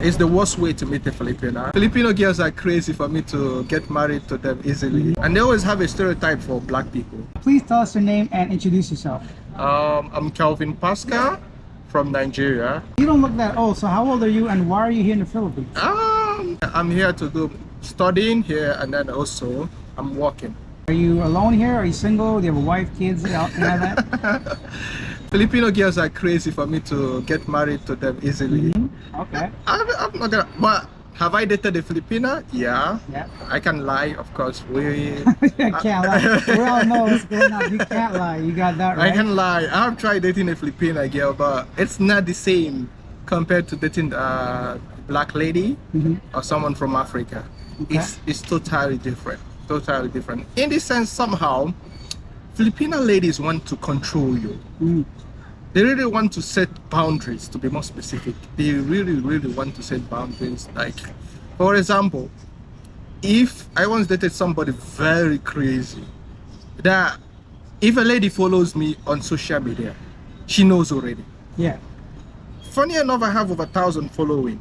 It's the worst way to meet a Filipino. Filipino girls are crazy for me to get married to them easily. And they always have a stereotype for black people. Please tell us your name and introduce yourself. I'm Kelvin Pascal from Nigeria. You don't look that old, so how old are you and why are you here in the Philippines? I'm here to do studying here, and then also I'm working. Are you alone here? Are you single? Do you have a wife, kids, you know that? Filipino girls are crazy for me to get married to them easily. Okay. I'm not gonna, but have I dated a Filipina? Yeah. Yeah. I can lie, of course. You can't lie. We all know what's going on. You can't lie. You got that right. I can lie. I have tried dating a Filipina girl, but it's not the same compared to dating a black lady or someone from Africa. Okay. It's totally different. Totally different. In this sense, somehow, Filipino ladies want to control you. They really want to set boundaries, to be more specific. They really want to set boundaries. Like, for example, if I once dated somebody very crazy, that if a lady follows me on social media, she knows already. Yeah. Funny enough, I have over 1,000 following.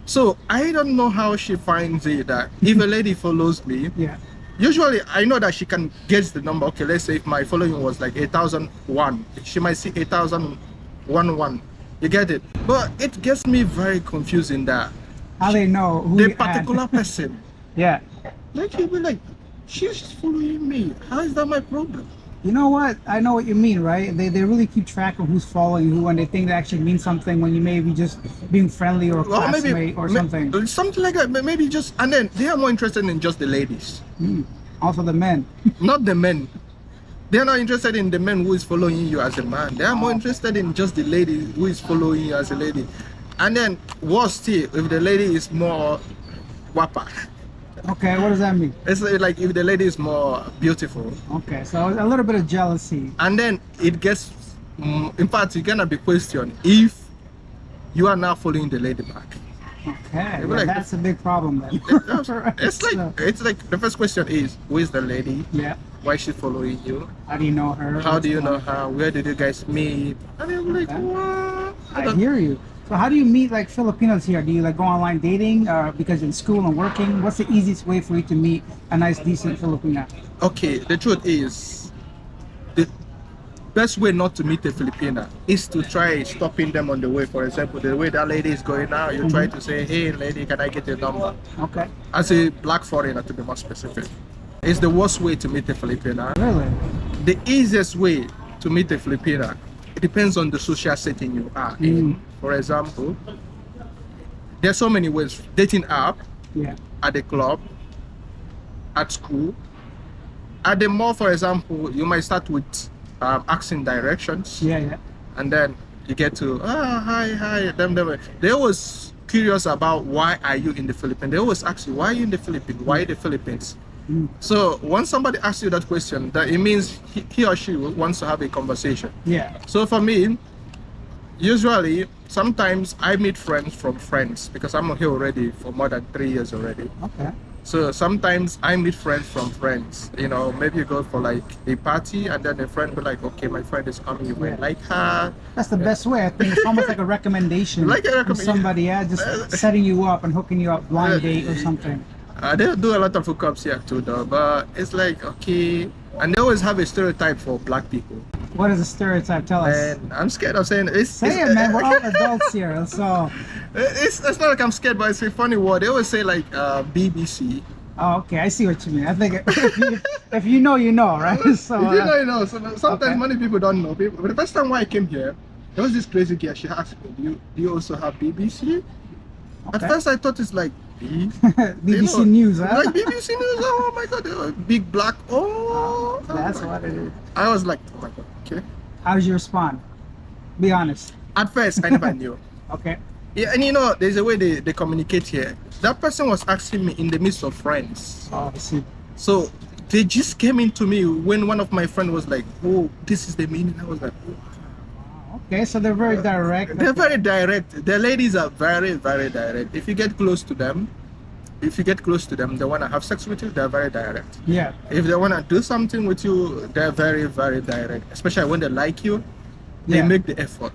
So I don't know how she finds it that if a lady follows me, Yeah. usually I know that she can guess the number. Okay, let's say if my following was like 8,001, she might see 8,011. You get it? But it gets me very confusing that How they know who the you add. particular person, Yeah. like she'll be like, she's following me. How is that my problem? You know what? I know what you mean, right? They really keep track of who's following who, and they think that actually means something when you may be just being friendly or a Well, classmate or something. Something like that. Maybe just, and then they are more interested in just the ladies, Also the men. not the men. They're not interested in the man who is following you as a man. They are more interested in just the lady who is following you as a lady. And then worse still, if the lady is more guapa. Okay, what does that mean? It's like if the lady is more beautiful. Okay, so a little bit of jealousy. And then it gets, in fact, you're gonna be questioned if you are now following the lady back. Okay, It well, like- that's a big problem then. It's like the first question is, who is the lady? Yeah. Why is she following you? How do you know her? How do you know What's going her? Where did you guys meet? And I'm like, Okay. what? on? I hear you. So how do you meet like Filipinos here? Do you like go online dating or because you're in school and working? What's the easiest way for you to meet a nice, decent Filipina? Okay, the truth is, the best way not to meet a Filipina is to try stopping them on the way. For example, the way that lady is going now, you try to say, hey lady, can I get your number? Okay. As a black foreigner, to be more specific. It's the worst way to meet a Filipina. Really? The easiest way to meet a Filipina, it depends on the social setting you are in. For example, there's so many ways. Dating app, Yeah. at the club, at school, at the mall, for example, you might start with asking directions, Yeah, yeah. and then you get to hi. They always curious about why are you in the Philippines. They always ask you, why are you in the Philippines? Why the Philippines? So once somebody asks you that question, that it means he or she wants to have a conversation. Yeah. So for me, usually, sometimes I meet friends from friends because I'm here already for more than 3 years already. Okay. So sometimes I meet friends from friends. You know, maybe you go for like a party and then a friend will like, okay, my friend is coming, you might like her. That's the best way. I think it's almost like a recommendation. Like a from somebody, yeah, just setting you up and hooking you up, blind date or something. They do a lot of hookups here too though, but it's like, okay. And they always have a stereotype for black people. What is the stereotype? Tell us. And I'm scared of saying it. Say it, man. We're all adults here, so. It's not like I'm scared, but it's a funny word. They always say like BBC. Oh, okay. I see what you mean. I think if you know, you know, right? So. If you know, you know. So sometimes okay. many people don't know. But the first time when I came here, there was this crazy girl. She asked me, do you also have BBC? At Okay. first I thought it's like BBC News, huh? Like BBC News. Oh my God, big black. Oh, That's what it is. I was like, oh my God. Okay. How did you respond? Be honest. At first, I never knew. Okay. Yeah, and you know, there's a way they communicate here. That person was asking me in the midst of friends. Oh, I see. So they just came into me when one of my friends was like, oh, this is the meaning. I was like, oh. Okay, so they're very direct. They're very direct. The ladies are very direct. If you get close to them, they want to have sex with you, they're very direct. Yeah. If they want to do something with you, they're very direct. Especially when they like you, they Yeah. make the effort.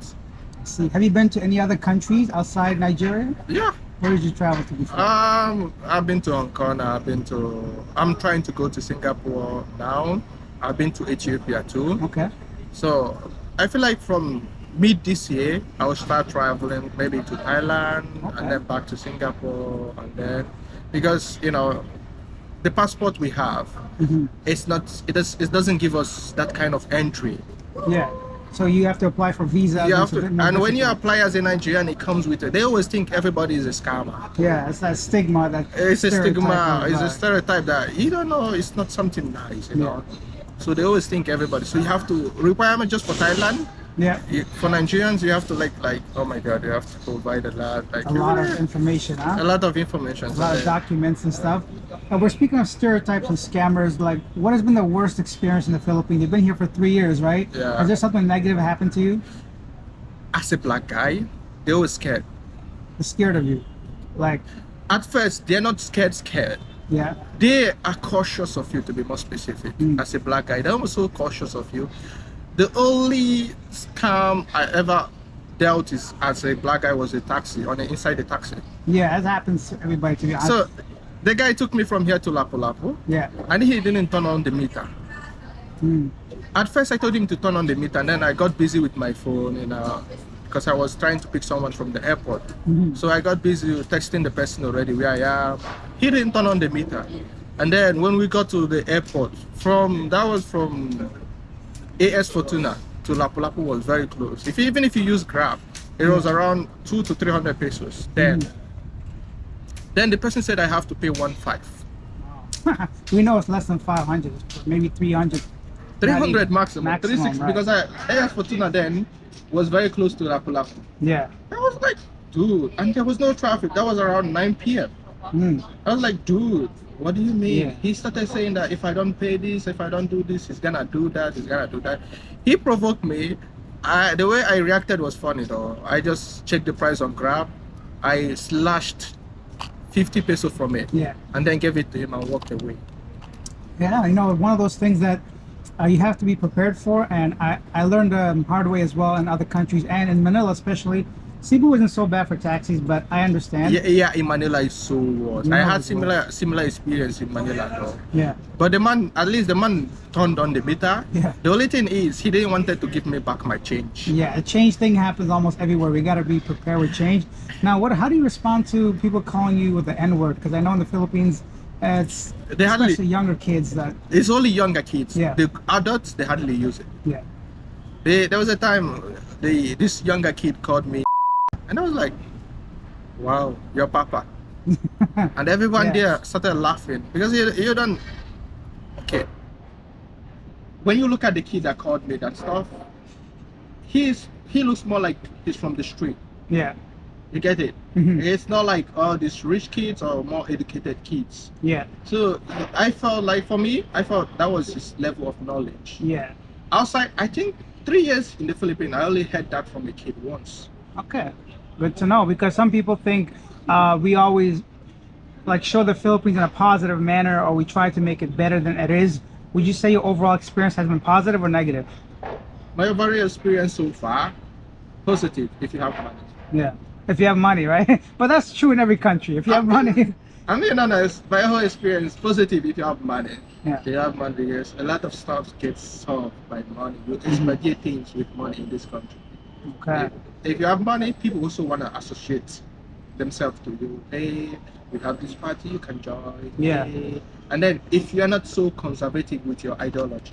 See, have you been to any other countries outside Nigeria? Yeah. Where did you travel to before? I've been to Hong Kong. I'm trying to go to Singapore now. I've been to Ethiopia too. Okay. So I feel like from mid this year, I will start traveling maybe to Thailand Okay. and then back to Singapore, and then because the passport we have, it doesn't give us that kind of entry. Yeah. So you have to apply for visa. You have to, and when you apply as a Nigerian, it comes with it. They always think everybody is a scammer. Yeah, it's that stigma that. It's a stereotype stigma. of, It's a stereotype that you don't know. It's not something nice, you know. So they always think everybody. So you have to requirement just for Thailand. Yeah. For Nigerians, you have to like oh my God, you have to provide a lot A lot of information, huh? a lot of information. A lot of documents and stuff. We're speaking of stereotypes and scammers. Like, what has been the worst experience in the Philippines? You've been here for 3 years, right? Yeah. Has there something negative happened to you? As a black guy, they always scared. They're scared of you. Like, At first, they're not scared. yeah. They are cautious of you, to be more specific. As a black guy, they're also cautious of you. The only scam I ever dealt is as a black guy was a taxi inside the taxi. Yeah, that happens to everybody, to be honest. So the guy took me from here to Lapu-Lapu, yeah. and he didn't turn on the meter. Mm. At first, I told him to turn on the meter, and then I got busy with my phone, because I was trying to pick someone from the airport. So I got busy texting the person already where I am. He didn't turn on the meter, and then when we got to the airport, from AS Fortuna to Lapu-Lapu was very close. Even if you use Grab, it was around 200 to 300 pesos. Then the person said I have to pay 1.5. We know it's less than 500, maybe 300. 300 maximum. Maximum, 360 right. because AS Fortuna then was very close to Lapu-Lapu. Yeah. I was like, dude, and there was no traffic. That was around 9 p.m. I was like, dude, what do you mean? Yeah. He started saying that if I don't pay this, if I don't do this, he's gonna do that, he's gonna do that. He provoked me. The way I reacted was funny though. I just checked the price on Grab. I slashed 50 pesos from it. Yeah. And then gave it to him and walked away. Yeah, one of those things that you have to be prepared for, and I learned the hard way as well in other countries, and in Manila especially. Cebu isn't so bad for taxis, but I understand. Yeah, in Manila is so worse. I had it's worse. similar experience in Manila though. Yeah. But at least the man turned on the meter. Yeah. The only thing is he didn't wanted to give me back my change. Yeah, a change thing happens almost everywhere. We got to be prepared with change. Now, how do you respond to people calling you with the N-word? Because I know in the Philippines, it's They hardly- especially younger kids that, It's only younger kids. Yeah. The adults they hardly use it. yeah. There was a time this younger kid called me, and I was like, "Wow, your papa," and everyone Yeah. there started laughing because you don't. Okay. When you look at the kid that called me that stuff, he looks more like he's from the street. Yeah. You get it? It's not like these rich kids or more educated kids. Yeah. So I felt like for me, I felt that was his level of knowledge. Yeah. Outside, I think 3 years in the Philippines, I only heard that from a kid once. Okay. Good to know, because some people think we always like show the Philippines in a positive manner, or we try to make it better than it is. Would you say your overall experience has been positive or negative? My overall experience so far, positive if you have money. Yeah. If you have money, right? But that's true in every country. If you have money. I'm being honest, my whole experience positive if you have money. Yeah. If you have money, yes, a lot of stuff gets solved by money. You expedite things with money in this country. Okay. If you have money, people also want to associate themselves to you. Hey, we have this party, you can join. Yeah. Hey. And then if you're not so conservative with your ideology,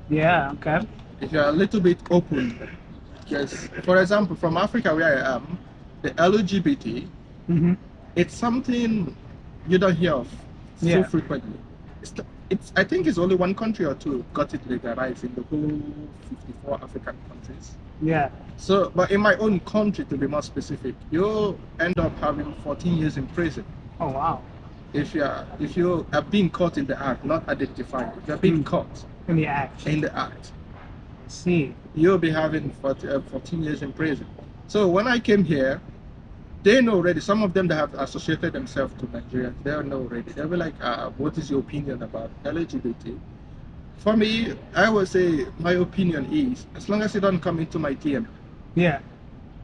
Yeah. Okay. if you're a little bit open, yes. For example, from Africa where I am, the LGBT, it's something you don't hear of Yeah. so frequently. I think it's only one country or two got it legalized in the whole 54 African countries. Yeah. So, but in my own country, to be more specific, you end up having 14 years in prison Oh wow. if you are being caught in the act, not identified. If you're being caught In the act. in the act, See. you'll be having 14 years in prison. So when I came here, they know already. Some of them that have associated themselves to Nigeria, they know already. They'll be like, what is your opinion about LGBT? For me, I would say my opinion is, as long as you don't come into my DM, Yeah.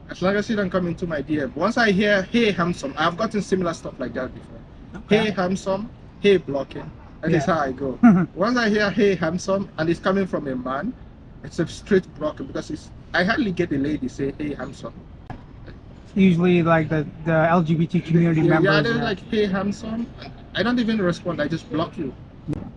As long as you don't come into my DM. Once I hear, hey, handsome, I've gotten similar stuff like that before. Okay. Hey, handsome, hey, blocking. That is Yeah. how I go. Once I hear, hey, handsome, and it's coming from a man, it's a straight blocking because I hardly get a lady say, hey, handsome. Usually, like the LGBT community Yeah, members. they're like, hey, handsome. I don't even respond, I just block you.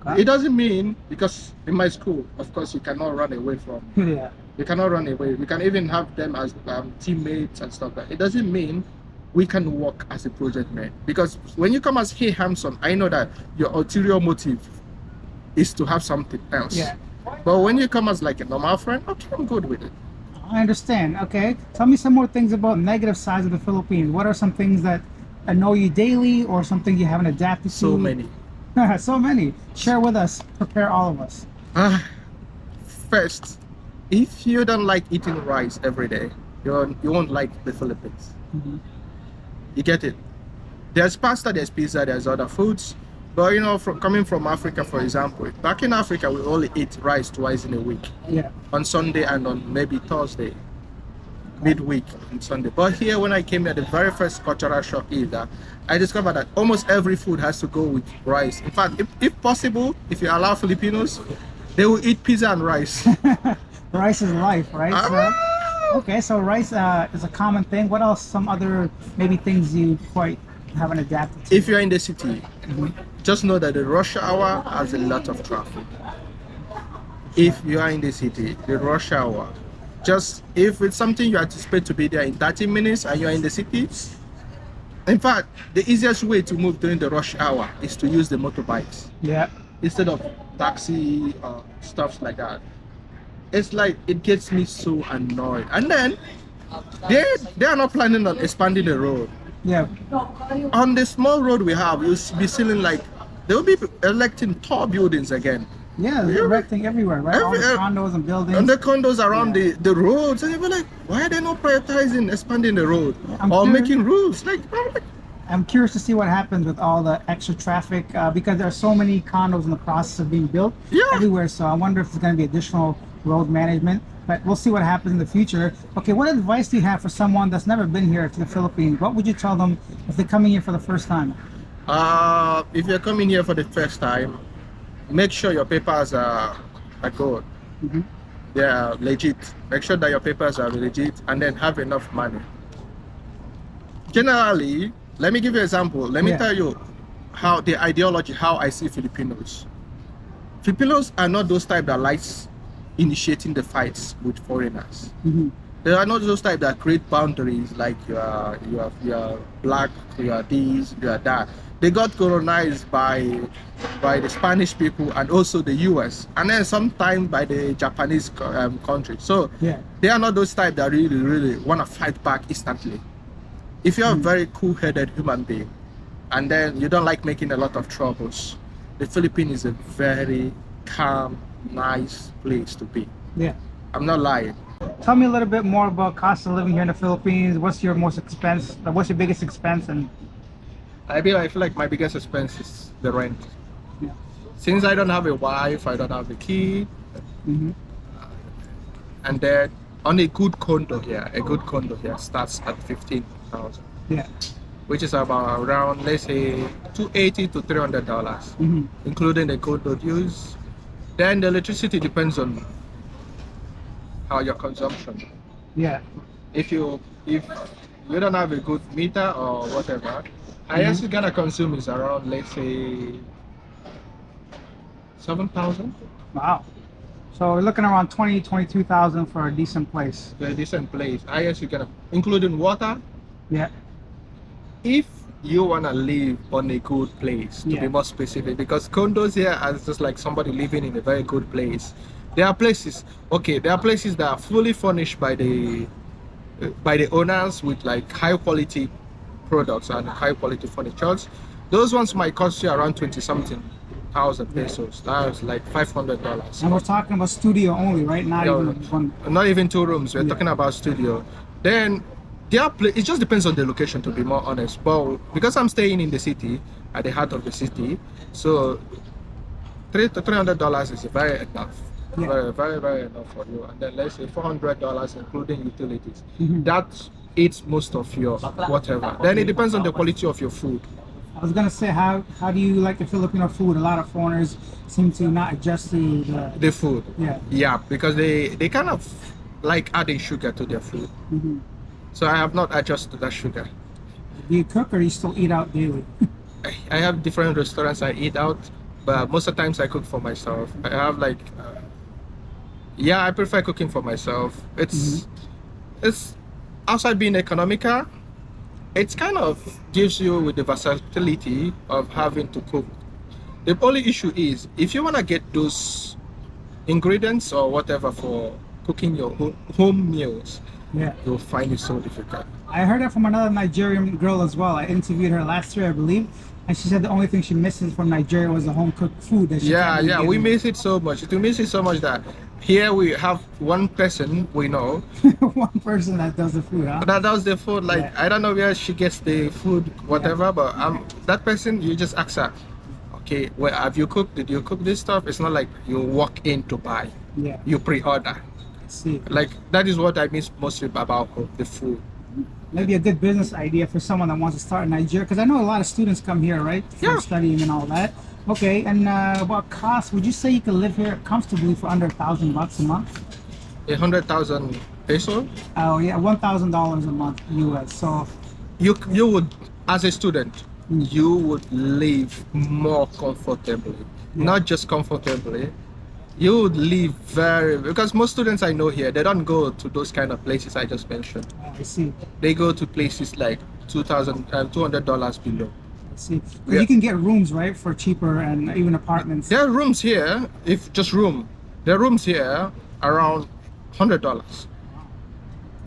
Okay. It doesn't mean, because in my school, of course, you cannot run away from. Yeah. You cannot run away. We can even have them as teammates and stuff. But it doesn't mean we can work as a project man. Because when you come as hey handsome, I know that your ulterior motive is to have something else. Yeah. But when you come as like a normal friend, okay, I'm good with it. I understand. Okay. Tell me some more things about negative sides of the Philippines. What are some things that annoy you daily, or something you haven't adapted to? So many. So many. Share with us. Prepare all of us. First, if you don't like eating rice every day, you won't like the Philippines. Mhm. You get it? There's pasta, there's pizza, there's other foods. But you know, coming from Africa, for example, back in Africa, we only eat rice twice in a week. Yeah. On Sunday and on maybe Thursday, midweek on Sunday. But here, when I came here, the very first cultural shock is that I discovered that almost every food has to go with rice. In fact, if possible, if you allow Filipinos, they will eat pizza and rice. Rice is life, right? Ah! Okay, so rice is a common thing. What else? Some other maybe things you quite haven't adapted to? If you're in the city, just know that the rush hour has a lot of traffic. If you are in the city, the rush hour, just if it's something you anticipate to be there in 30 minutes and you're in the city, in fact, the easiest way to move during the rush hour is to use the motorbikes Yeah. instead of taxi or stuff like that. It's like, it gets me so annoyed. And then they are not planning on expanding the road. Yeah. On the small road we have, you'll be seeing like they will be electing tall buildings again. Yeah, they're erecting everywhere, right? All the condos and buildings. And the condos around the roads, and you're like, why are they not prioritizing expanding the road I'm or curious- making rules? Like, I'm curious to see what happens with all the extra traffic because there are so many condos in the process of being built Yeah. everywhere. So I wonder if there's going to be additional road management. But we'll see what happens in the future. Okay, what advice do you have for someone that's never been here to the Philippines? What would you tell them if they're coming here for the first time? if you're coming here for the first time, make sure your papers are good. Mhm. They are legit. Make sure that your papers are legit, and then have enough money. Generally, let me give you an example. Let me Yeah. tell you how the ideology, how I see Filipinos. Filipinos are not those type that likes initiating the fights with foreigners. Mhm. They are not those type that create boundaries like you are black, you are this, you are that. They got colonized by the Spanish people and also the US, and then sometimes by the Japanese country. So Yeah. they are not those type that really want to fight back instantly. If you're a very cool-headed human being and then you don't like making a lot of troubles, the Philippines is a very calm, nice place to be. Yeah. I'm not lying. Tell me a little bit more about cost of living here in the Philippines. What's your most expense? What's your biggest expense? And I feel like my biggest expense is the rent. Yeah. Since I don't have a wife, I don't have a kid, Mhm. and then on a good condo here starts at 15,000, Yeah. which is about around, let's say, $280 to $300, Mhm. including the condo dues. Then the electricity depends on how your consumption. Yeah. If you don't have a good meter or whatever, highest you're gonna consume is around, let's say, 7,000 Wow. So we're looking around 22,000 for a decent place. to a decent place. Highest you're gonna, including water. Yeah. If you wanna live on a good place, to Yeah. be more specific, because condos here are just like somebody living in a very good place. There are places that are fully furnished by the owners with like high quality products and high quality furnitures. Those ones might cost you around 20-something thousand pesos. That's like $500. And we're talking about studio only, right? Not Yeah, even one. Not even 2 rooms. We're Yeah. talking about studio. Then it just depends on the location, to be more honest. But because I'm staying in the city, at the heart of the city, so $300 is very enough. Yeah. Very, very, very enough for you. And then let's say $400 including utilities. Mhm. That eats most of your whatever. Then it depends on the quality of your food. I was gonna say, how do you like the Filipino food? A lot of foreigners seem to not adjust to The food. yeah. Yeah, because they kind of like adding sugar to their food. Mhm. So I have not adjusted to that sugar. Do you cook or you still eat out daily? I have different restaurants I eat out, but most of the times I cook for myself. I have like, yeah, I prefer cooking for myself. It's outside being economical. It kind of gives you with the versatility of having to cook. The only issue is if you want to get those ingredients or whatever for cooking your home meals, Yeah. you'll find it so difficult. I heard that from another Nigerian girl as well. I interviewed her last year, I believe, and she said the only thing she misses from Nigeria was the home cooked food. That she Yeah, can't really yeah, get we in. miss it so much. We miss it so much that here we have one person we know One person that does the food, huh? that does the food. Like Yeah. I don't know where she gets the food, whatever. But that person, you just ask her, okay, well, have you cooked? Did you cook this stuff? It's not like you walk in to buy. Yeah. You pre-order. I see. Like that is what I miss mostly about the food. Maybe a good business idea for someone that wants to start in Nigeria, because I know a lot of students come here, right, for Yeah. studying and all that. Okay, and about cost, would you say you could live here comfortably for under $1,000 a month? 100,000 peso. Oh yeah, $1,000 a month US. So You would, as a student, you would live more comfortably. Yeah. Not just comfortably, you would live because most students I know here, they don't go to those kind of places I just mentioned. I see. They go to places like $200 below. I see. 'Cause Yeah. you can get rooms, right, for cheaper, and even apartments. There are rooms here, if just room, there are rooms here around $100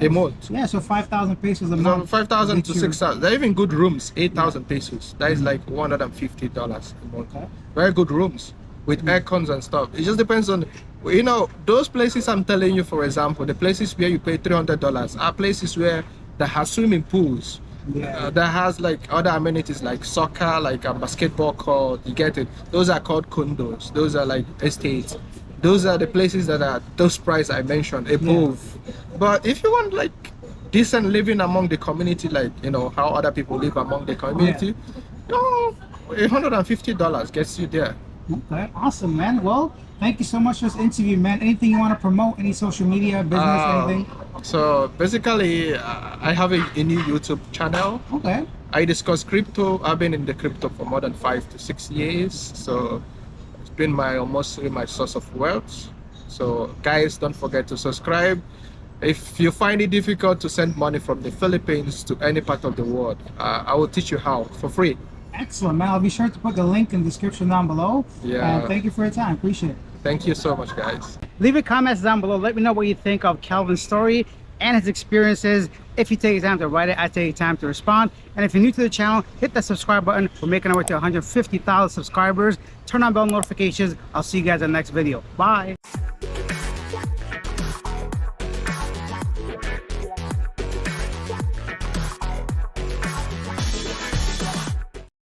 a month. Yeah, so 5,000 pesos a So month. 5,000 to gets you- 6,000. There are even good rooms, 8,000 pesos. That is like $150 a month. Okay. Very good rooms with air cons and stuff. It just depends on, those places I'm telling you, for example, the places where you pay $300 are places where that have swimming pools. Yeah. That has like other amenities like soccer, like a basketball court. You get it? Those are called condos. Those are like estates. Those are the places that are those price I mentioned above. But if you want like decent living among the community, like how other people live among the community, $150 gets you there. Okay, awesome, man. Well, thank you so much for this interview, man. Anything you want to promote? Any social media, business, anything? So basically, I have a new YouTube channel. Okay. I discuss crypto. I've been in the crypto for more than 5 to 6 years. So it's been almost my source of wealth. So guys, don't forget to subscribe. If you find it difficult to send money from the Philippines to any part of the world, I will teach you how for free. Excellent, man. I'll be sure to put the link in the description down below. Yeah. And thank you for your time. Appreciate it. Thank you so much, guys. Leave your comments down below. Let me know what you think of Kelvin's story and his experiences. If you take time to write it, I take time to respond. And if you're new to the channel, hit that subscribe button. We're making our way to 150,000 subscribers. Turn on bell notifications. I'll see you guys in the next video. Bye.